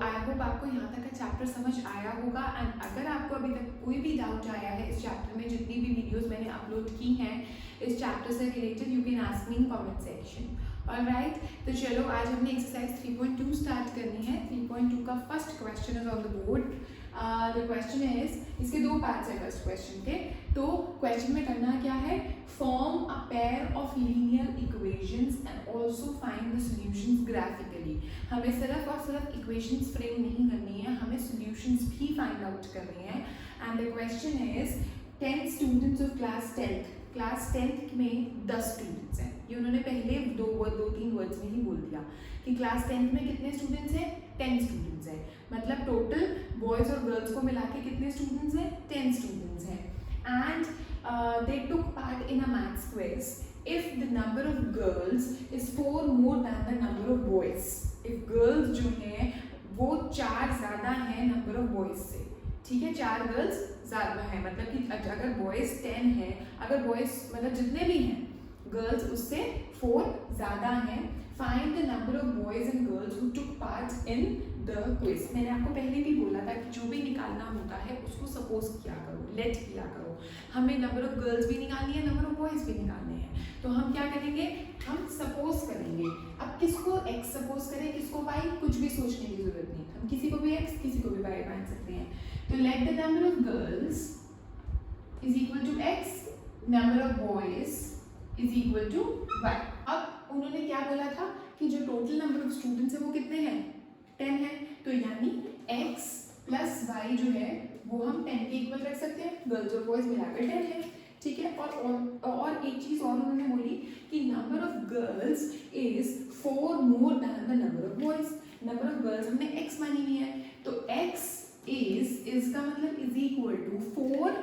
I hope आपको यहाँ तक का चैप्टर समझ आया होगा। एंड अगर आपको अभी तक कोई भी डाउट आया है इस चैप्टर में, जितनी भी वीडियोस मैंने अपलोड की हैं इस चैप्टर से related, you can ask me in comment section. Alright, तो चलो आज हमने एक्सरसाइज 3.2 स्टार्ट करनी है। 3.2 का first question is on the board. The question is, इसके दो पार्ट्स है फर्स्ट क्वेश्चन के। तो क्वेश्चन में करना क्या है, form a pair of linear equations and also find the solutions graphically. हमें सिर्फ और सिर्फ इक्वेशंस फ्रेम नहीं करनी है, हमें सॉल्यूशंस भी फाइंड आउट करनी है। And the question is 10 students of class 10th, class 10th में 10 स्टूडेंट्स हैं। ये उन्होंने पहले दो तीन वर्ड्स में ही बोल दिया कि क्लास 10th में कितने स्टूडेंट्स हैं, 10 स्टूडेंट्स हैं। मतलब टोटल बॉयज और गर्ल्स को मिला के कितने स्टूडेंट्स हैं, 10 स्टूडेंट्स हैं। And they took part in a maths quiz. If the number of girls is 4 more than the number of boys, if girls जो हैं वो 4 ज़्यादा हैं नंबर ऑफ बॉयज से, ठीक है, 4 गर्ल्स ज़्यादा है, मतलब कि अगर बॉयज़ 10 हैं, अगर बॉयज़ मतलब जितने भी हैं गर्ल्स उससे 4 ज़्यादा हैं, find the number of boys and girls who took part in the quiz. मैंने आपको पहले भी बोला था कि जो भी निकालना होता है उसको सपोज किया करो, लेट किया करो। हमें नंबर ऑफ गर्ल्स भी निकालनी है, नंबर ऑफ बॉयज़ भी निकालने हैं, तो हम क्या करेंगे, हम सपोज करेंगे। अब किसको x सपोज करें, किसको y, कुछ भी सोचने की जरूरत नहीं, हम किसी को भी x किसी को भी y मान सकते हैं। तो let the number of girls is equal to x, number of boys is equal to y। अब उन्होंने क्या बोला था कि जो टोटल नंबर ऑफ स्टूडेंट्स है वो कितने हैं, 10 है। तो यानी x प्लस y जो है वो हम 10 के इक्वल रख सकते हैं, गर्ल्स और बॉयज मिलाकर 10 है, ठीक है। और एक चीज और उन्होंने बोली कि number of girls is 4 more than the number of boys. Number of girls हमने x मानी हुई है, तो x is का मतलब is equal to 4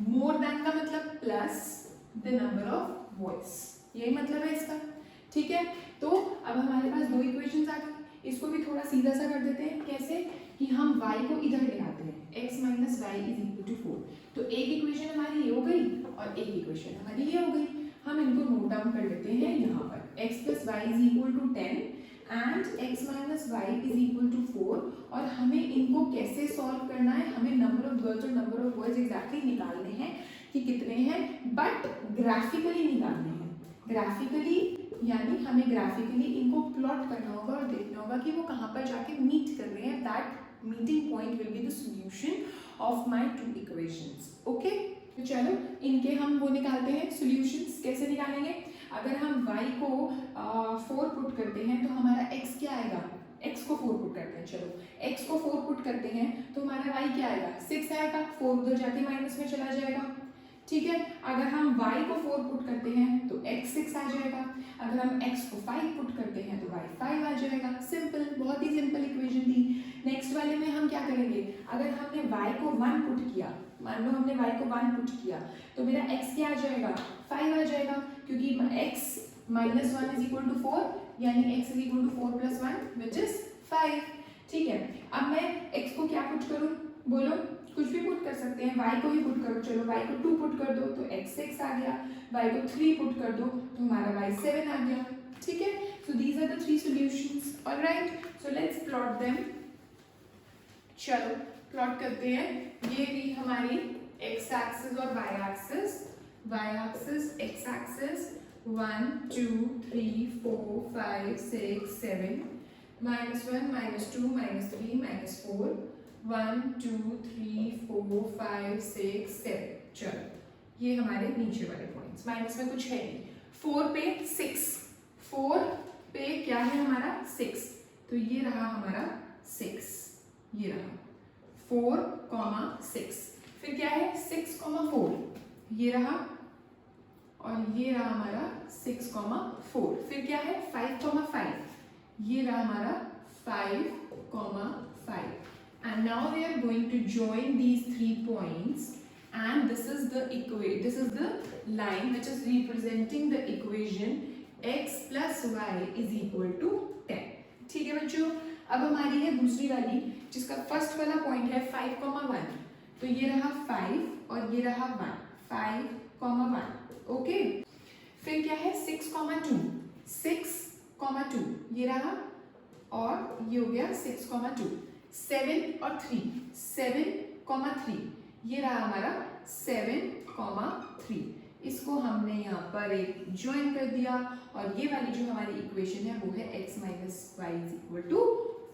more than का मतलब plus the number of boys, यही मतलब है इसका, ठीक है। तो अब हमारे पास दो इक्वेशंस आ गई, इसको भी थोड़ा सीधा सा कर देते हैं। कैसे कि हम y को इधर ले आते हैं, x minus y is equal to 4। तो एक इक्वेशन हमारी ये हो गई और एक इक्वेशन हमारी ये हो गई। हम इनको नोट डाउन कर लेते हैं यहाँ पर, x plus y is equal to 10 and x minus y is equal to 4। और हमें इनको कैसे सॉल्व करना है, हमें नंबर ऑफ गर्ल्स और नंबर ऑफ बॉयज एग्जैक्टली निकालने हैं कि कितने हैं, बट ग्राफिकली निकालने हैं। ग्राफिकली यानी हमें ग्राफिकली इनको प्लॉट करना होगा और देखना होगा कि वो कहाँ पर जाके मीट कर रहे हैं। That meeting point will be the solution of my two equations. Okay, तो चलो इनके हम वो निकालते हैं सॉल्यूशंस। कैसे निकालेंगे, अगर हम y को 4 पुट करते हैं तो हमारा x क्या आएगा, x को 4 पुट करते हैं, चलो x को 4 पुट करते हैं तो हमारा y क्या आएगा, 6 आएगा, 4 उधर जाके माइनस में चला जाएगा, ठीक है। अगर हम y को 4 पुट करते हैं तो x 6 आ जाएगा, अगर हम x को 5 पुट करते हैं तो y 5 आ जाएगा। सिंपल, बहुत ही सिंपल इक्वेशन थी। नेक्स्ट वाले में हम क्या करेंगे, अगर हमने y को 1 पुट किया, मान लो हमने y को 1 पुट किया तो मेरा x क्या आ जाएगा, 5 आ जाएगा, क्योंकि x minus 1 is equal to 4, यानी x is equal to 4 plus 1 which is 5, ठीक है। अब मैं x को क्या पुट करूं, बोलो, कुछ भी पुट कर सकते हैं, y को ही पुट करो, चलो y को 2 पुट कर दो तो x 6 आ गया, y को 3 पुट कर दो तो हमारा y 7 आ गया, ठीक है। So these are the 3 solutions. Alright, so let's plot them. चलो प्लॉट करते हैं। ये भी हमारी x एक्सिस और y axis, y axis, x axis 1 2 3 4 5 6 7, -1 -2 -3 -4, 1 2 3 4 5 6 7। चलो ये हमारे नीचे वाले पॉइंट्स, माइनस में कुछ है नहीं। 4 पे 6, 4 पे क्या है हमारा 6, तो ये रहा हमारा 6, ये रहा 4, 6। फिर क्या है 6, 4, ये रहा, और ये रहा हमारा 6, 4। फिर क्या है 5, 5, ये रहा हमारा 5, 5। And now we are going to join these 3 points, and this is the line which is representing the equation x plus y is equal to 10, ठीक है बच्चों। अब हमारी है दूसरी वाली, जिसका फर्स्ट वाला पॉइंट है 5, 1, तो ये रहा 5 और ये रहा 1, 5, 1, ओके। फिर क्या है 6, 2, 6, 2, ये रहा और ये हो गया 6,2, 7 और 3, 7,3, ये रहा हमारा 7,3। इसको हमने यहाँ पर एक ज्वाइन कर दिया और ये वाली जो हमारी इक्वेशन है वो है x minus y is equal to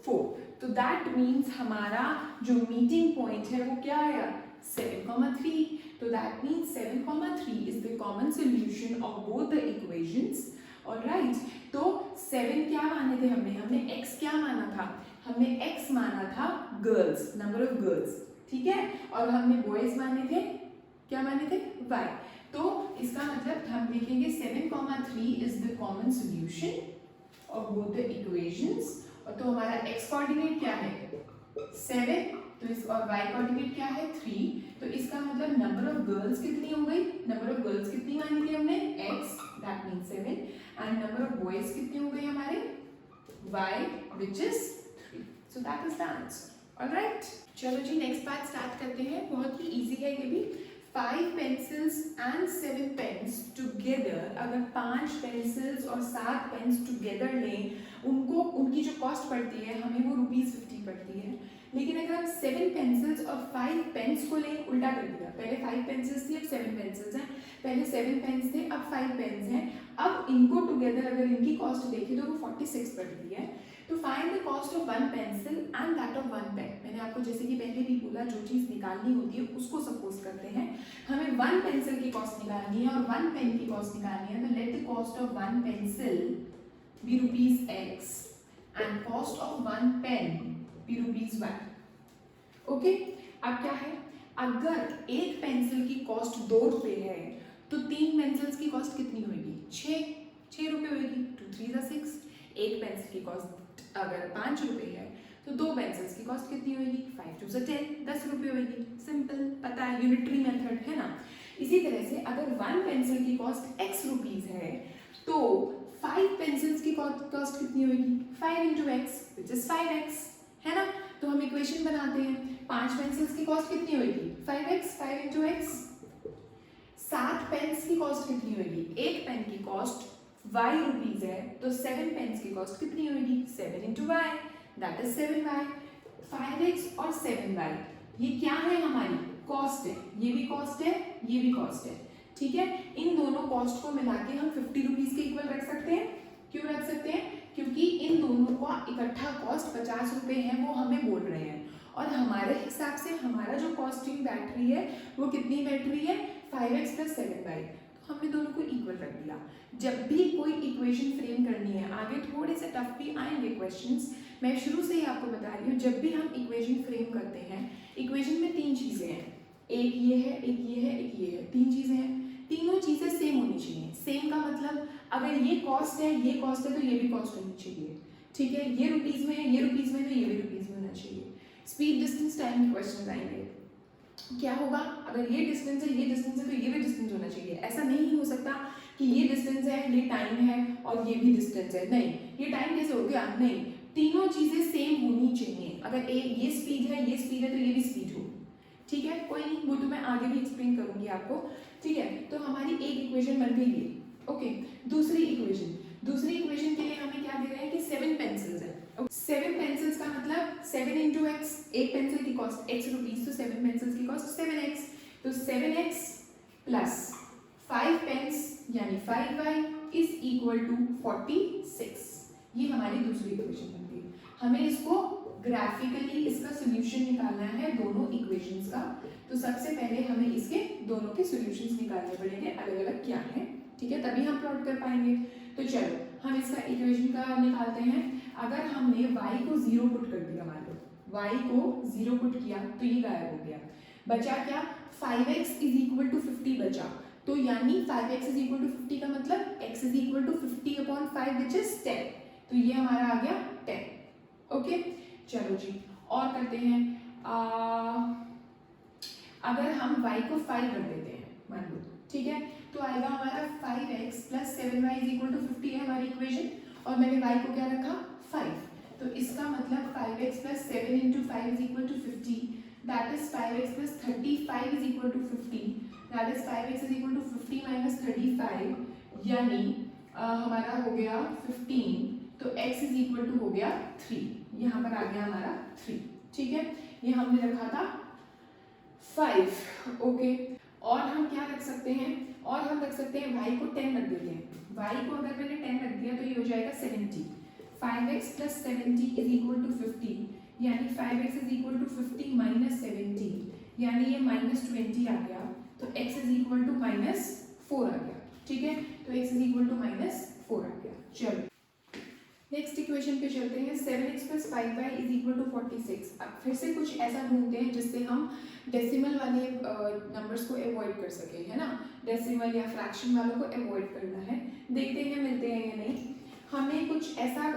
4। तो दैट मीन्स हमारा जो मीटिंग पॉइंट है वो क्या आया 7,3। तो that means 7,3 is the common solution of both the equations. Alright, तो 7 क्या माने थे हमने x क्या माना था, हमने x माना था गर्ल्स, नंबर ऑफ गर्ल्स, ठीक है, और हमने बॉयज माने थे, क्या माने थे y। तो इसका मतलब हम लिखेंगे 7,3 is the common solution of both the equations. और तो हमारा x कोऑर्डिनेट क्या है 7, तो इस और y कोऑर्डिनेट क्या है 3। तो इसका मतलब नंबर ऑफ गर्ल्स कितनी हो गई, नंबर ऑफ गर्ल्स कितनी मानी थी हमने x, that means 7, and number of boys कितने हो गए हमारे y, which is 3। So that is the answer. Alright, चलो जी नेक्स्ट पार्ट स्टार्ट करते हैं। बहुत ही इजी है ये भी। 5 pencils and 7 pens together, अगर 5 पेंसिल्स और 7 पेन्स टुगेदर लें, उनको उनकी जो कॉस्ट पड़ती है हमें वो ₹50 पड़ती है। लेकिन अगर हम 7 पेंसिल्स और 5 पेन्स को लें, उल्टा कर दिया, पहले 5 पेंसिल्स थी अब 7 पेंसिल्स हैं, पहले 7 पेन्स थे अब 5 पेन्स हैं, अब इनको टुगेदर अगर इनकी कॉस्ट देखें तो वो 46 पड़ती है। तो find the cost of 1 pencil and that of 1 pen. मैंने आपको जैसे कि पहले भी बोला, जो चीज़ निकालनी होती है उसको सपोज करते हैं हमें 1 पेंसिल की कॉस्ट निकालनी है और 1 पेन की कॉस्ट निकालनी है। तो let the cost of 1 pencil be ₹x and cost of 1 pen be ₹1। Okay, अब क्या है, अगर एक पेंसिल की कॉस्ट ₹2 है तो 3 पेंसिल्स की कॉस्ट कितनी होगी 6 रुपये होगी, 2 3 6। एक पेंसिल की कॉस्ट अगर ₹5 है तो 2 पेंसिल्स की कॉस्ट कितनी होगी 5 2 10, 10 रुपये होगी। सिंपल, पता है, यूनिटरी मेथड है ना। इसी तरह से अगर 1 पेंसिल की कॉस्ट x रुपीज है तो 5 पेंसिल्स की कॉस्ट कितनी होगी 5 into x which is 5x, है ना। तो हम इक्वेशन बनाते हैं, 5 पेंसिल्स की कॉस्ट कितनी होगी 5x, 5 into x। 7 पेन्स की कॉस्ट कितनी होगी, एक पेन की कॉस्ट y रुपीज है तो 7 पेन्स की कॉस्ट कितनी होगी 7 into y, that is 7y। 5x और 7y ये क्या है हमारी कॉस्ट है, ये भी कॉस्ट है ये भी कॉस्ट है, ठीक है। इन दोनों कॉस्ट को मिला के हम 50 रुपीज के इक्वल रख सकते हैं। क्यों रख सकते हैं, क्योंकि इन दोनों का इकट्ठा कॉस्ट 50 रुपए है, वो हमें बोल रहे हैं, और हमारे हिसाब से हमारा जो कॉस्टिंग बैठ रही है वो कितनी बैठ रही है 5x + 7y। तो हमने दोनों को इक्वल रख दिया। जब भी कोई इक्वेशन फ्रेम करनी है, आगे थोड़े से टफ भी आएंगे क्वेश्चंस, मैं शुरू से ही आपको बता रही हूँ, जब भी हम इक्वेशन फ्रेम करते हैं, इक्वेशन में 3 चीजें हैं, एक ये है एक ये है एक ये है, 3 चीजें हैं, तीनों चीजें सेम होनी चाहिए। सेम का मतलब अगर ये कॉस्ट है तो ये भी कॉस्ट होनी चाहिए, ठीक है। ये रुपीज में है ये रुपीज में, तो ये भी रुपीज में होना चाहिए। स्पीड डिस्टेंस टाइम के क्वेश्चन आएंगे, क्या होगा अगर ये डिस्टेंस है तो ये भी डिस्टेंस होना चाहिए। ऐसा नहीं हो सकता कि ये डिस्टेंस है ये टाइम है और ये भी डिस्टेंस है, नहीं, ये टाइम कैसे हो गया, नहीं, तीनों चीजें सेम होनी चाहिए। अगर एक ये स्पीड है तो ये भी स्पीड हो, ठीक है। कोई नहीं, वो तो मैं आगे भी एक्सप्लेन करूंगी आपको, ठीक है। तो हमारी एक इक्वेशन बन गई ये, ओके। दूसरी इक्वेशन के लिए हमें क्या दे रहे हैं कि 7 पेंसिल्स है। 7 पेंसिल्स का मतलब 7 into x, एक पेंसिल की कॉस्ट x रुपीज, तो 7 पेंसिल्स की कॉस्ट 7x, तो 7x प्लस 5 पेन्स यानी 5y इज इक्वल टू 46। ये हमारी दूसरी इक्वेशन बन गई। हमें इसको ग्राफिकली इसका सोल्यूशन निकालना है दोनों इक्वेशंस का। तो सबसे पहले हमें इसके दोनों के सॉल्यूशंस निकालने पड़ेंगे, अलग अलग क्या है, ठीक है, तभी हम प्लॉट कर पाएंगे। तो चलो हम इसका इक्वेशन का निकालते हैं। अगर हमने y को 0 पुट कर दिया, मान लो y को 0 पुट किया तो ये गायब हो गया, बचा क्या 5x इज इक्वल टू 50 बचा। तो यानी 5x इज इक्वल टू 50 का मतलब x is equal to 50/5 which is 10, तो ये हमारा आ गया 10। ओके, चलो जी और करते हैं। अगर हम y को 5 कर देते हैं मान लो, ठीक है, तो आएगा हमारा 5x + 7y is equal to 50 है हमारी इक्वेशन, और मैंने y को क्या रखा 5, तो इसका मतलब 5x + 7 into 5 is equal to 50, that is 5x + 35 is equal to 50, that is 5x is equal to 50 - 35, यानी हमारा हो गया 15। तो x इज इक्वल टू हो गया 3, यहाँ पर आ गया हमारा 3, ठीक है। ये हमने रखा था 5, ओके। और हम क्या रख सकते हैं, और हम रख सकते हैं y को 10 रख देते हैं। y को अगर मैंने 10 रख दिया तो ये हो जाएगा 70। 5x plus 70 is equal to 50, यानी 5x is equal to 50 minus 70, यानी ये -20 आ गया, तो x इज इक्वल टू -4 आ गया, ठीक है। तो x इज इक्वल टू -4 आ गया। चलो नेक्स्ट इक्वेशन पे चलते हैं। 7x plus 5y is equal to 46। अब फिर से कुछ ऐसा ढूंढते हैं जिससे हम डेसिमल वाले नंबर्स को अवॉइड कर सकें, है ना। डेसिमल या फ्रैक्शन वालों को अवॉइड करना है, देखते हैं मिलते हैं या नहीं। हमें कुछ ऐसा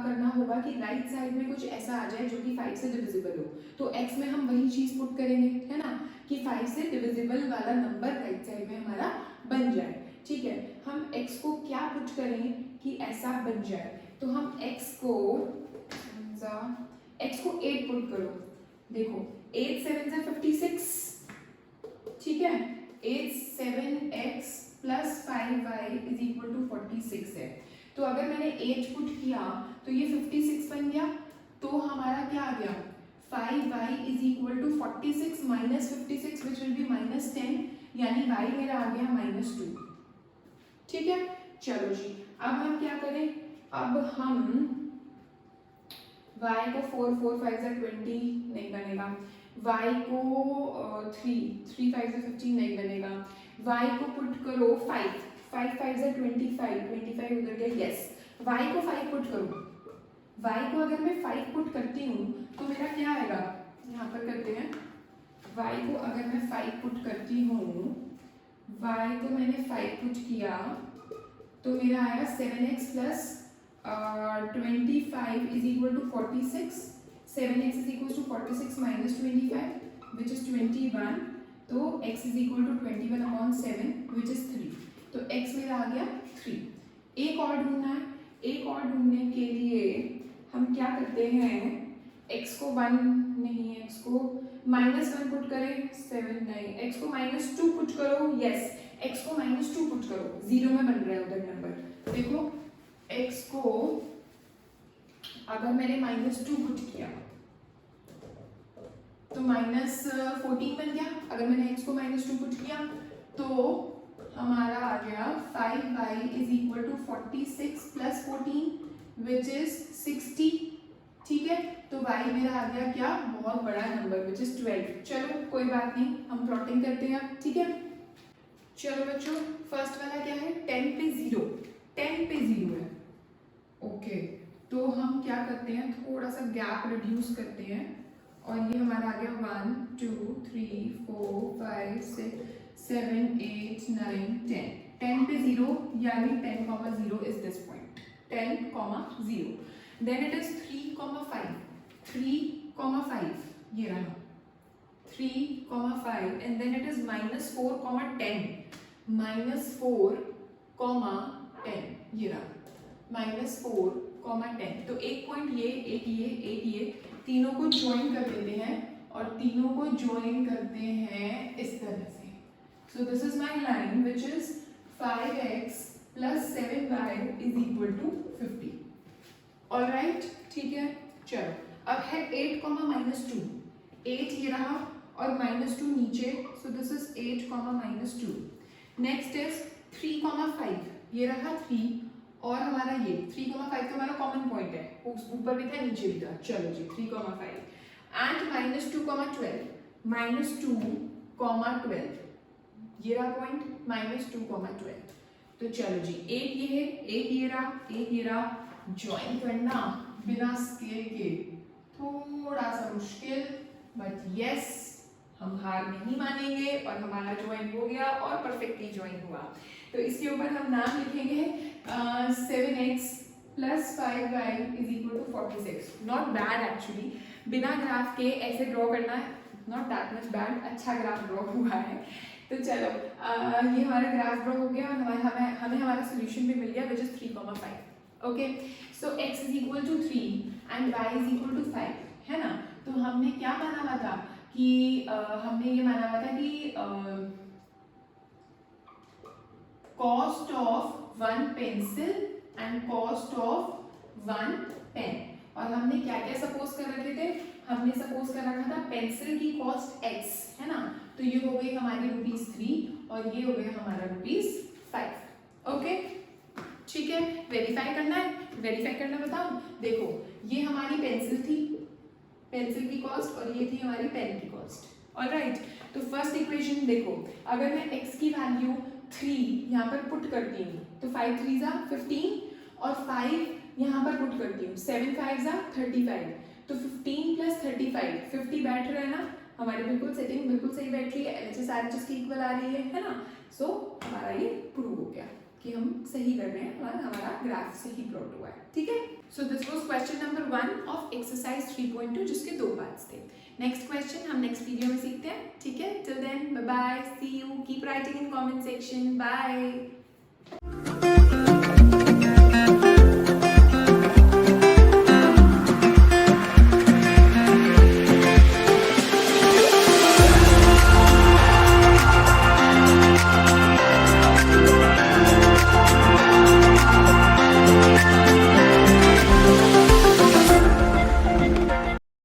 करना होगा कि राइट साइड में कुछ ऐसा आ जाए जो कि 5 से डिविजिबल हो। तो x में हम वही चीज़ पुट करेंगे, है ना, कि 5 से डिविजिबल वाला नंबर राइट साइड में हमारा बन जाए, ठीक है। हम x को क्या पुट करें कि ऐसा बन जाए, तो हम x को 8 पुट करो। देखो 8 7 से 56, ठीक है। 8 7x plus 5y is equal to 46 है। तो अगर मैंने 8 पुट किया तो ये 56 बन गया, तो हमारा क्या आ गया 5y is equal to 46 minus 56 which will be -10, यानी y मेरा आ गया -2, ठीक है। चलो जी, अब हम क्या करें, अब हम y को 4 4 5 से 20 नहीं बनेगा, y को 3 3 5 से 15 नहीं बनेगा, y को पुट करो 5 5 5 से 25 25 उधर गया, यस। y को 5 पुट करो, y को अगर मैं 5 पुट करती हूँ तो मेरा क्या आएगा, यहाँ पर करते हैं। y को अगर मैं 5 पुट करती हूँ, y को मैंने 5 पुट किया तो मेरा आएगा 7x plus 25 is equal to 46। 7x is equal to 46 minus 25 which is 21, तो x is equal to 21 upon 7 which is 3, तो x मेरा आ गया 3। एक और ढूंढना है, एक और ढूंढने के लिए हम क्या करते हैं, x को 1 नहीं, x को -1 पुट करें, 7 नहीं, x को -2 पुट करो, यस, x को -2 पुट करो, 0 में बन रहा है उधर नंबर। देखो x को अगर मैंने -2 पुट किया तो -14 बन गया। अगर मैंने x को -2 पुट किया तो हमारा आ गया 5y is equal to 46 plus 14 which is 60, ठीक है। तो y मेरा आ गया क्या, बहुत बड़ा नंबर विच इज 12। चलो कोई बात नहीं, हम प्लॉटिंग करते हैं, ठीक है। चलो बच्चों, फर्स्ट वाला क्या है, 10 पे 0, 10 पे 0 है, ओके। तो हम क्या करते हैं, थोड़ा सा गैप रिड्यूस करते हैं और ये हमारा आ गया 1 2 3 4 5 6 7 8 9 10। 10 पे 0 यानी 10,0 is this point, 10,0। Then it is 3,5, 3,5 ये रहा 3,5 एंड देन इट इज -4,10, -4,10 ये रहा -4,10। तो एक पॉइंट ये, एक ये, एक ये, तीनों को ज्वाइन कर देते हैं और तीनों को ज्वाइन करते हैं इस तरह से। So this is my line which is 5x plus 7y is equal to 50, alright, ठीक है। चलो अब है 8, -2, 8 ये रहा और -2 नीचे, सो दिस इज 8, -2। नेक्स्ट इज 3,5 ये रहा 3 और हमारा ये 3,5 तो हमारा कॉमन पॉइंट है, ऊपर भी था नीचे भी था। चलो जी 3,5 एंड -2,12, -2,12 ये रहा पॉइंट, -2,12। तो चलो जी, एक ये है, एक ये रहा, एक ये रहा, ज्वाइन करना बिना स्केल के थोड़ा सा मुश्किल, बट यस हम हार नहीं मानेंगे और हमारा ज्वाइन हो गया और परफेक्टली ज्वाइन हुआ। तो इसके ऊपर हम नाम लिखेंगे 7x plus 5y is equal to 46। Not bad actually, बिना ग्राफ के ऐसे ड्रॉ करना नॉट दैट मच बैड, अच्छा ग्राफ ड्रॉ हुआ है। तो चलो ये हमारा ग्राफ ड्रॉ हो गया और हमें हमारा सोल्यूशन भी मिल गया which is 3,5, okay. So x is equal to 3 and y is equal to 5, है ना। तो हमने क्या माना हुआ था कि हमने ये माना हुआ था कि cost of 1 pencil and cost of 1 pen. और हमने क्या क्या सपोज कर रखे थे, हमने सपोज कर रखा था पेंसिल की कॉस्ट x है ना, तो ये हो गई हमारी ₹3 और ये हो गया हमारा ₹5। ओके ठीक है, वेरीफाई करना है, वेरीफाई करना बताओ। देखो ये हमारी पेंसिल थी, पेंसिल की कॉस्ट, और ये थी हमारी पेन की कॉस्ट। ऑलराइट, तो फर्स्ट इक्वेशन देखो, अगर मैं x की वैल्यू 3 यहाँ पर पुट करती हूँ तो 5 3 जा 15 और 5 यहाँ पर पुट करती हूँ 7 5 जा 35, तो 15 प्लस 35 50 बैठ रहा है ना, हमारी बिल्कुल सेटिंग बिल्कुल सही बैठ रही है, LHS RHS की इक्वल आ रही है ना। सो हमारा ये प्रूव हो गया कि हम सही कर रहे हैं और हमारा ग्राफ सही प्लॉट हुआ है। ठीक है, so this was question number 1 of exercise 3.2 जिसके 2 पार्ट्स थे। नेक्स्ट क्वेश्चन हम नेक्स्ट वीडियो में सीखते हैं। ठीक है, till then bye bye, see you, keep writing in comment section, bye.